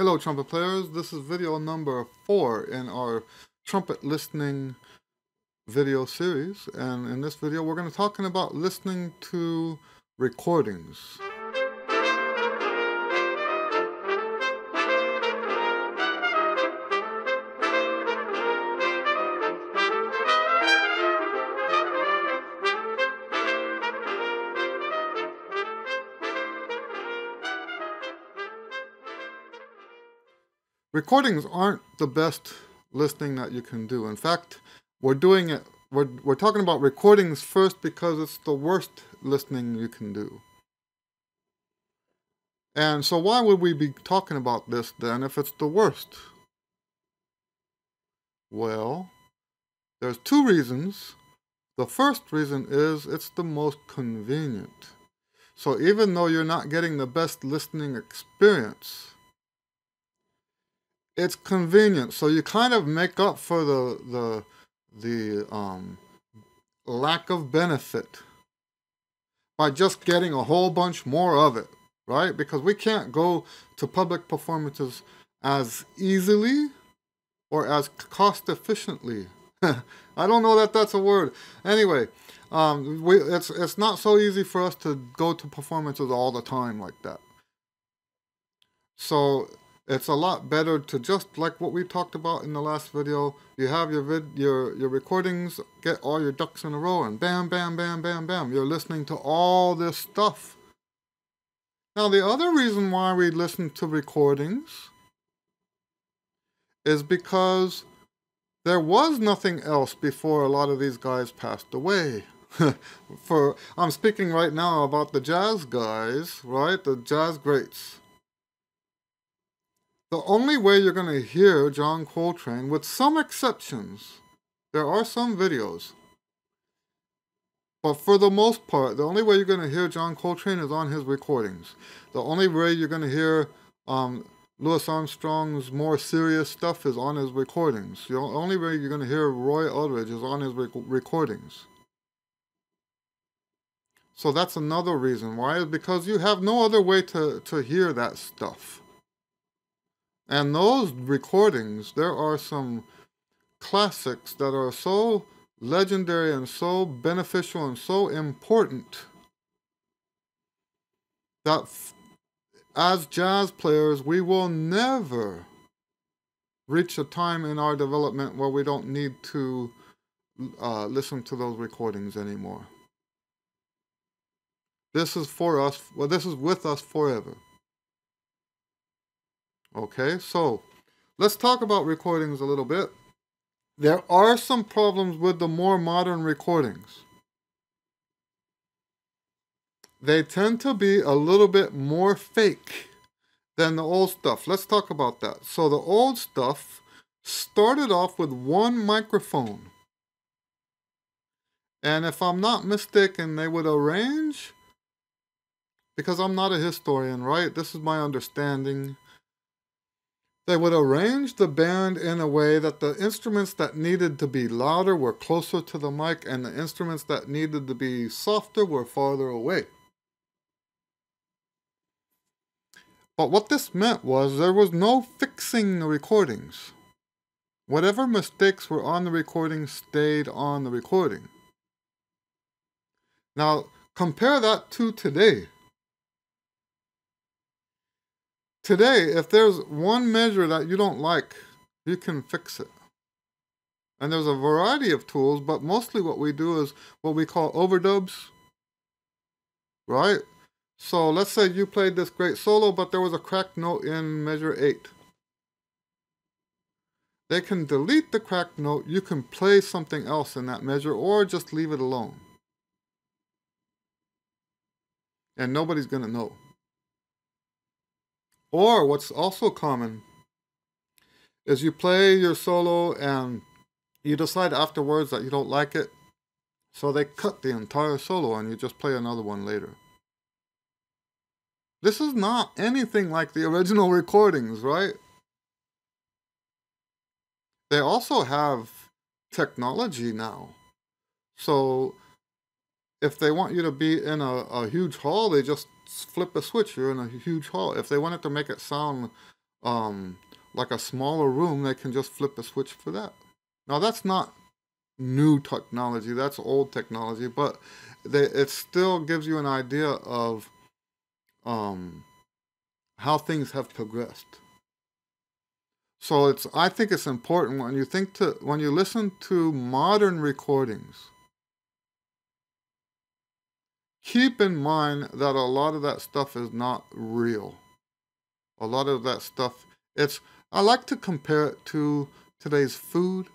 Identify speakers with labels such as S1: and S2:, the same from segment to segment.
S1: Hello trumpet players, this is video number 4 in our trumpet listening video series, and in this video we're going to be talking about listening to recordings. Recordings aren't the best listening that you can do. In fact, we're talking about recordings first because it's the worst listening you can do. And so why would we be talking about this then if it's the worst? Well, there's two reasons. The first reason is it's the most convenient. So even though you're not getting the best listening experience, it's convenient, so you kind of make up for the lack of benefit by just getting a whole bunch more of it, right? Because we can't go to public performances as easily or as cost efficiently. I don't know that that's a word. Anyway, it's not so easy for us to go to performances all the time like that. So it's a lot better to, just like what we talked about in the last video, you have your recordings, get all your ducks in a row, and bam, bam, bam, bam, bam, you're listening to all this stuff. Now, the other reason why we listen to recordings is because there was nothing else before a lot of these guys passed away. I'm speaking right now about the jazz guys, right? The jazz greats. The only way you're going to hear John Coltrane, with some exceptions, there are some videos, but for the most part, the only way you're going to hear John Coltrane is on his recordings. The only way you're going to hear Louis Armstrong's more serious stuff is on his recordings. The only way you're going to hear Roy Eldridge is on his recordings. So that's another reason why, is because you have no other way to hear that stuff. And those recordings, there are some classics that are so legendary and so beneficial and so important that as jazz players, we will never reach a time in our development where we don't need to listen to those recordings anymore. This is for us, well, this is with us forever. Okay, so let's talk about recordings a little bit. There are some problems with the more modern recordings. They tend to be a little bit more fake than the old stuff. Let's talk about that. So the old stuff started off with one microphone. And if I'm not mistaken, they would arrange, because I'm not a historian, right? This is my understanding. They would arrange the band in a way that the instruments that needed to be louder were closer to the mic, and the instruments that needed to be softer were farther away. But what this meant was there was no fixing the recordings. Whatever mistakes were on the recording stayed on the recording. Now, compare that to today. Today, if there's one measure that you don't like, you can fix it. And there's a variety of tools, but mostly what we do is what we call overdubs, right? So let's say you played this great solo, but there was a cracked note in measure 8. They can delete the cracked note, you can play something else in that measure, or just leave it alone. And nobody's gonna know. Or what's also common is you play your solo and you decide afterwards that you don't like it, so they cut the entire solo and you just play another one later. This is not anything like the original recordings, right? They also have technology now. So if they want you to be in a huge hall, they just flip a switch, you're in a huge hall. If they wanted to make it sound like a smaller room, they can just flip a switch for that. Now that's not new technology, that's old technology, but it still gives you an idea of how things have progressed. So I think it's important when you listen to modern recordings, keep in mind that a lot of that stuff is not real. A lot of that stuff, I like to compare it to today's food.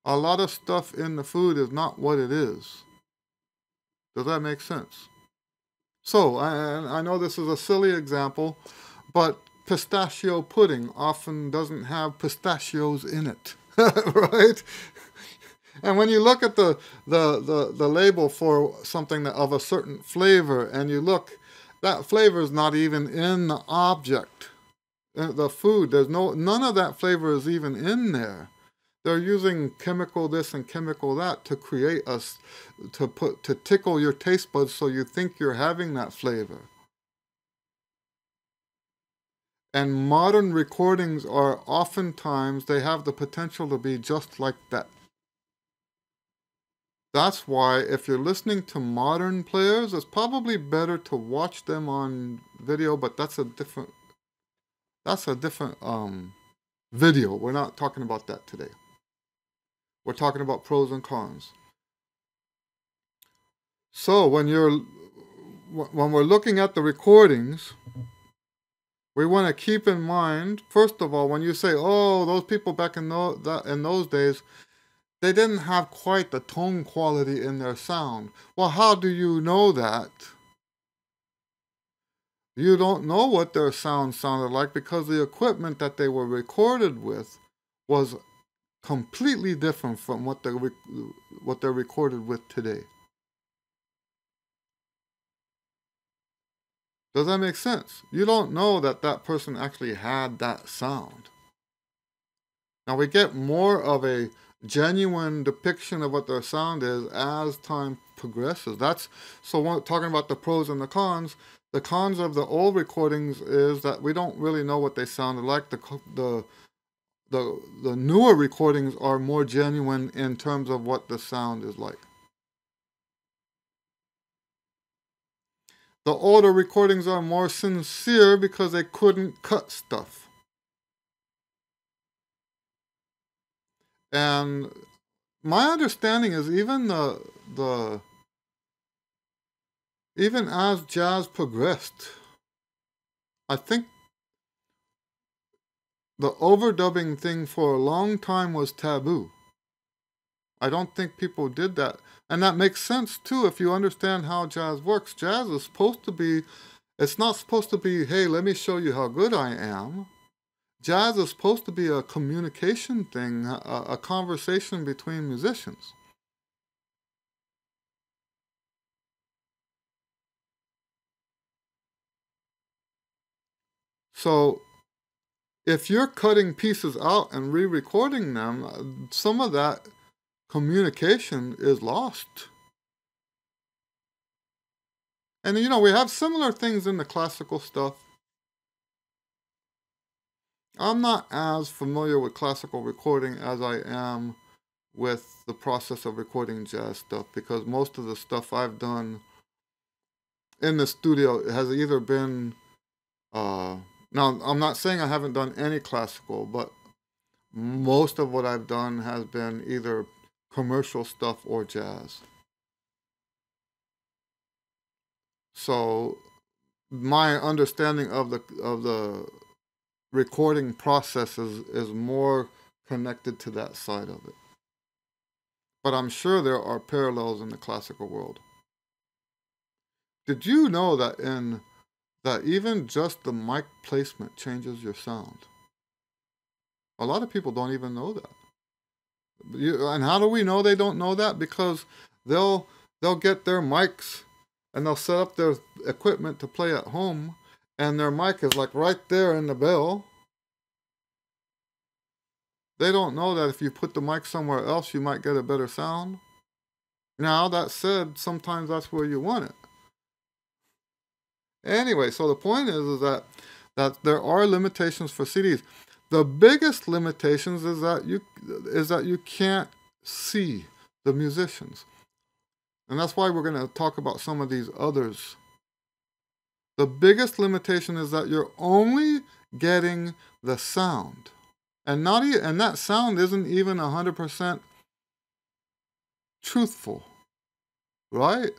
S1: A lot of stuff in the food is not what it is. Does that make sense? So, I know this is a silly example, but pistachio pudding often doesn't have pistachios in it, right? And when you look at the label for something of a certain flavor, and you look, that flavor is not even in the object, the food. None of that flavor is even in there. They're using chemical this and chemical that to create to tickle your taste buds so you think you're having that flavor. And modern recordings are oftentimes, they have the potential to be just like that. That's why if you're listening to modern players, it's probably better to watch them on video, but that's a different video. We're not talking about that today. We're talking about pros and cons. So when we're looking at the recordings, we want to keep in mind, first of all, when you say, oh, those people back in those days, they didn't have quite the tone quality in their sound. Well, how do you know that? You don't know what their sound sounded like because the equipment that they were recorded with was completely different from what they're recorded with today. Does that make sense? You don't know that that person actually had that sound. Now we get more of a genuine depiction of what their sound is as time progresses. So talking about the pros and the cons of the old recordings is that we don't really know what they sounded like. The newer recordings are more genuine in terms of what the sound is like. The older recordings are more sincere because they couldn't cut stuff. And my understanding is even even as jazz progressed, I think the overdubbing thing for a long time was taboo. I don't think people did that. And that makes sense too if you understand how jazz works. Jazz is supposed to be, it's not supposed to be, hey, let me show you how good I am. Jazz is supposed to be a communication thing, a conversation between musicians. So if you're cutting pieces out and re-recording them, some of that communication is lost. And you know, we have similar things in the classical stuff. I'm not as familiar with classical recording as I am with the process of recording jazz stuff, because most of the stuff I've done in the studio has either been, now I'm not saying I haven't done any classical, but most of what I've done has been either commercial stuff or jazz. So my understanding of the recording process is more connected to that side of it. But I'm sure there are parallels in the classical world. Did you know that even just the mic placement changes your sound? A lot of people don't even know that. And how do we know they don't know that? Because they'll get their mics and they'll set up their equipment to play at home, and their mic is like right there in the bill. They don't know that if you put the mic somewhere else, you might get a better sound. Now, that said, sometimes that's where you want it. Anyway, so the point is that that there are limitations for CDs. The biggest limitations is that you can't see the musicians. And that's why we're going to talk about some of these others. The biggest limitation is that you're only getting the sound. And that sound isn't even 100% truthful, right?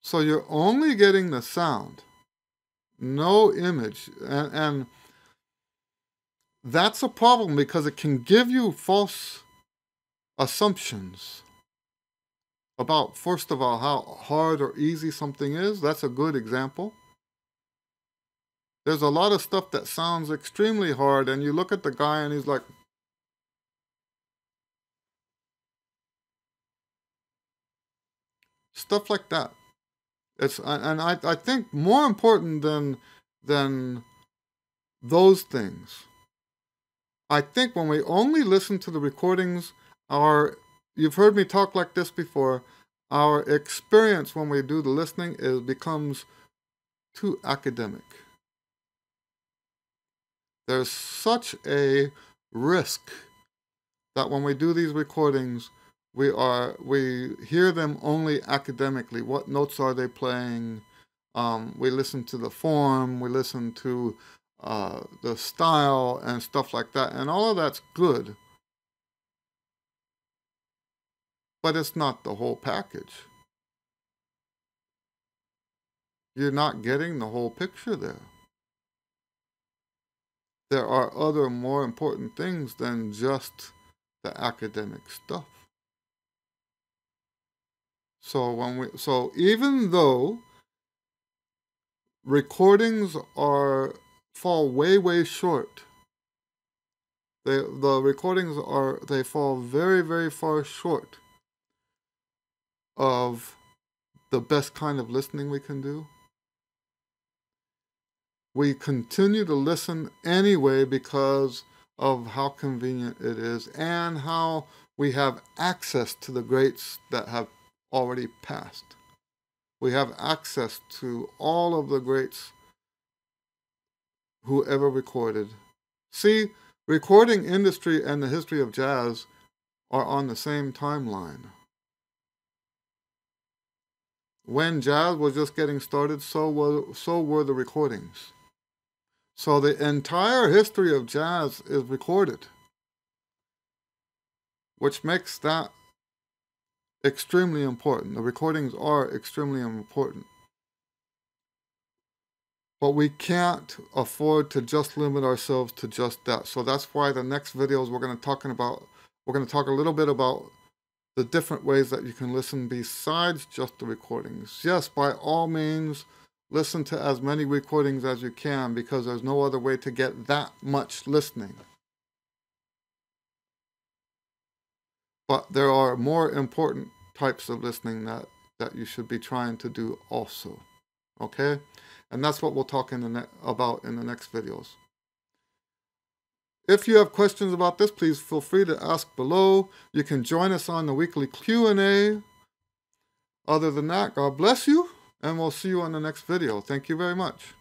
S1: So you're only getting the sound, no image. And that's a problem because it can give you false assumptions about, first of all, how hard or easy something is. That's a good example. There's a lot of stuff that sounds extremely hard, and you look at the guy and he's like, stuff like that. I think more important than those things, I think when we only listen to the recordings, you've heard me talk like this before, our experience when we do the listening becomes too academic. There's such a risk that when we do these recordings, we hear them only academically. What notes are they playing? We listen to the form, we listen to the style and stuff like that, and all of that's good, but it's not the whole package. You're not getting the whole picture there. There are other more important things than just the academic stuff. So even though recordings fall way short, the recordings fall very, very far short of the best kind of listening we can do. We continue to listen anyway because of how convenient it is and how we have access to the greats that have already passed. We have access to all of the greats who ever recorded. See, recording industry and the history of jazz are on the same timeline. When jazz was just getting started, so were the recordings. So the entire history of jazz is recorded, which makes that extremely important. The recordings are extremely important. But we can't afford to just limit ourselves to just that. So that's why the next videos we're going to talk a little bit about the different ways that you can listen besides just the recordings. Yes, by all means, listen to as many recordings as you can because there's no other way to get that much listening. But there are more important types of listening that you should be trying to do also. Okay? And that's what we'll talk about in the next videos. If you have questions about this, please feel free to ask below. You can join us on the weekly Q and A. Other than that, God bless you, and we'll see you on the next video. Thank you very much.